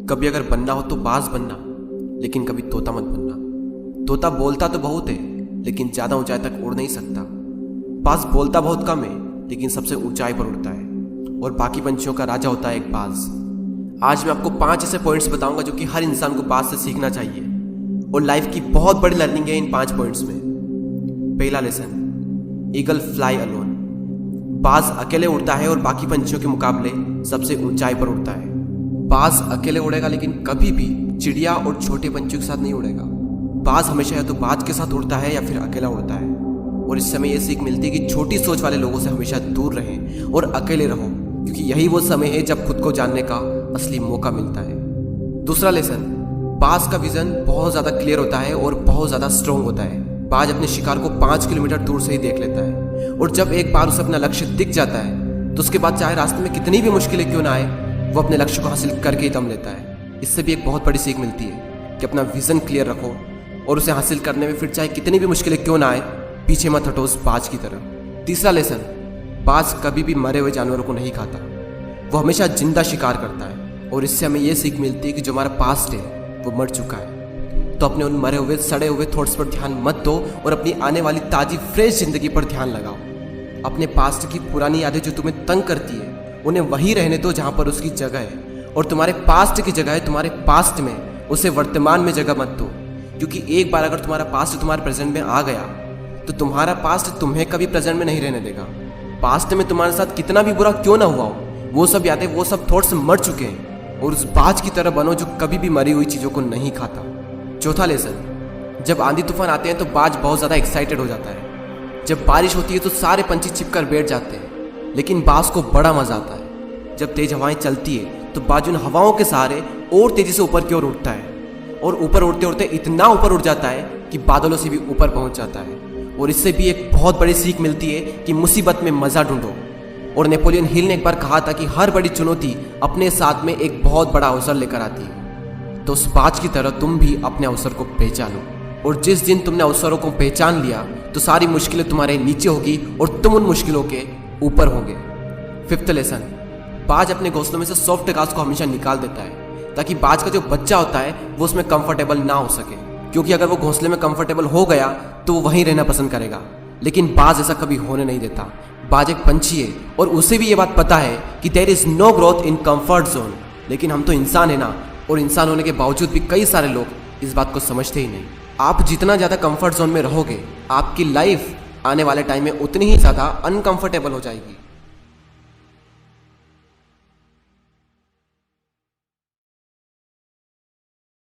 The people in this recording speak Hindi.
कभी अगर बनना हो तो बाज बनना, लेकिन कभी तोता मत बनना। तोता बोलता तो बहुत है, लेकिन ज्यादा ऊंचाई तक उड़ नहीं सकता। बाज बोलता बहुत कम है, लेकिन सबसे ऊंचाई पर उड़ता है, और बाकी पंछियों का राजा होता है एक बाज। आज मैं आपको 5 ऐसे पॉइंट्स बताऊंगा जो कि हर इंसान को बाज से सीखना चाहिए, और लाइफ की बहुत बड़ी लर्निंग है इन 5 पॉइंट्स में। पहला लेसन, ईगल फ्लाई अलोन। बाज अकेले उड़ता है और बाकी पंछियों के मुकाबले सबसे ऊंचाई पर उड़ता है। बाज अकेले उड़ेगा, लेकिन कभी भी चिड़िया और छोटे पंछियों के साथ नहीं उड़ेगा। बाज हमेशा या तो बाज के साथ उड़ता है या फिर अकेला उड़ता है, और इस समय यह सीख मिलती है कि छोटी सोच वाले लोगों से हमेशा दूर रहें और अकेले रहो, क्योंकि यही वो समय है जब खुद को जानने का असली मौका मिलता है। दूसरा लेसन, बाज का विजन बहुत ज्यादा क्लियर होता है और बहुत ज्यादा स्ट्रॉन्ग होता है। बाज अपने शिकार को 5 किलोमीटर दूर से ही देख लेता है, और जब एक बार उसे अपना लक्ष्य दिख जाता है तो उसके बाद चाहे रास्ते में कितनी भी मुश्किलें क्यों ना आए, वो अपने लक्ष्य को हासिल करके ही दम लेता है। इससे भी एक बहुत बड़ी सीख मिलती है कि अपना विजन क्लियर रखो, और उसे हासिल करने में फिर चाहे कितनी भी मुश्किलें क्यों ना आए, पीछे मत हटो उस बाज की तरह। तीसरा लेसन, बाज कभी भी मरे हुए जानवरों को नहीं खाता, वो हमेशा जिंदा शिकार करता है, और इससे हमें यह सीख मिलती है कि जो हमारा पास्ट है वो मर चुका है, तो अपने उन मरे हुए सड़े हुए थॉट्स पर ध्यान मत दो और अपनी आने वाली ताजी फ्रेश जिंदगी पर ध्यान लगाओ। अपने पास्ट की पुरानी यादें जो तुम्हें तंग करती है, उन्हें वहीं रहने दो जहां पर उसकी जगह है, और तुम्हारे पास्ट की जगह है तुम्हारे पास्ट में, उसे वर्तमान में जगह मत दो। क्योंकि एक बार अगर तुम्हारा पास्ट तुम्हारे प्रेजेंट में आ गया तो तुम्हारा पास्ट तुम्हें कभी प्रेजेंट में नहीं रहने देगा। पास्ट में तुम्हारे साथ कितना भी बुरा क्यों ना हुआ हो, वो सब यादें, वो सब थॉट्स मर चुके हैं, और उस बाज की तरह बनो जो कभी भी मरी हुई चीजों को नहीं खाता। चौथा लेसन, जब आंधी तूफान आते हैं तो बाज बहुत ज़्यादा एक्साइटेड हो जाता है। जब बारिश होती है तो सारे पंछी छिपकर बैठ जाते हैं, लेकिन बाज को बड़ा मजा आता है। जब तेज हवाएं चलती है तो बाज उन हवाओं के सहारे और तेजी से ऊपर की ओर उठता है, और ऊपर उड़ते उड़ते इतना ऊपर उड़ जाता है कि बादलों से भी ऊपर पहुंच जाता है। और इससे भी एक बहुत बड़ी सीख मिलती है कि मुसीबत में मजा ढूंढो। और नेपोलियन हिल ने एक बार कहा था कि हर बड़ी चुनौती अपने साथ में एक बहुत बड़ा अवसर लेकर आती है। तो उस बाज की तरह तुम भी अपने अवसर को पहचानो, और जिस दिन तुमने अवसरों को पहचान लिया तो सारी मुश्किलें तुम्हारे नीचे होगी और तुम उन मुश्किलों के ऊपर होगे। फिफ्थ लेसन, बाज अपने घोंसलों में से सॉफ्ट घास को हमेशा निकाल देता है, ताकि बाज का जो बच्चा होता है वो उसमें कंफर्टेबल ना हो सके। क्योंकि अगर वो घोंसले में कंफर्टेबल हो गया तो वो वहीं रहना पसंद करेगा, लेकिन बाज ऐसा कभी होने नहीं देता। बाज एक पंछी है और उसे भी ये बात पता है कि there is no growth in comfort zone. लेकिन हम तो इंसान है ना, और इंसान होने के बावजूद भी कई सारे लोग इस बात को समझते ही नहीं। आप जितना ज़्यादा कंफर्ट जोन में रहोगे, आपकी लाइफ आने वाले टाइम में उतनी ही ज़्यादा अनकंफर्टेबल हो जाएगी।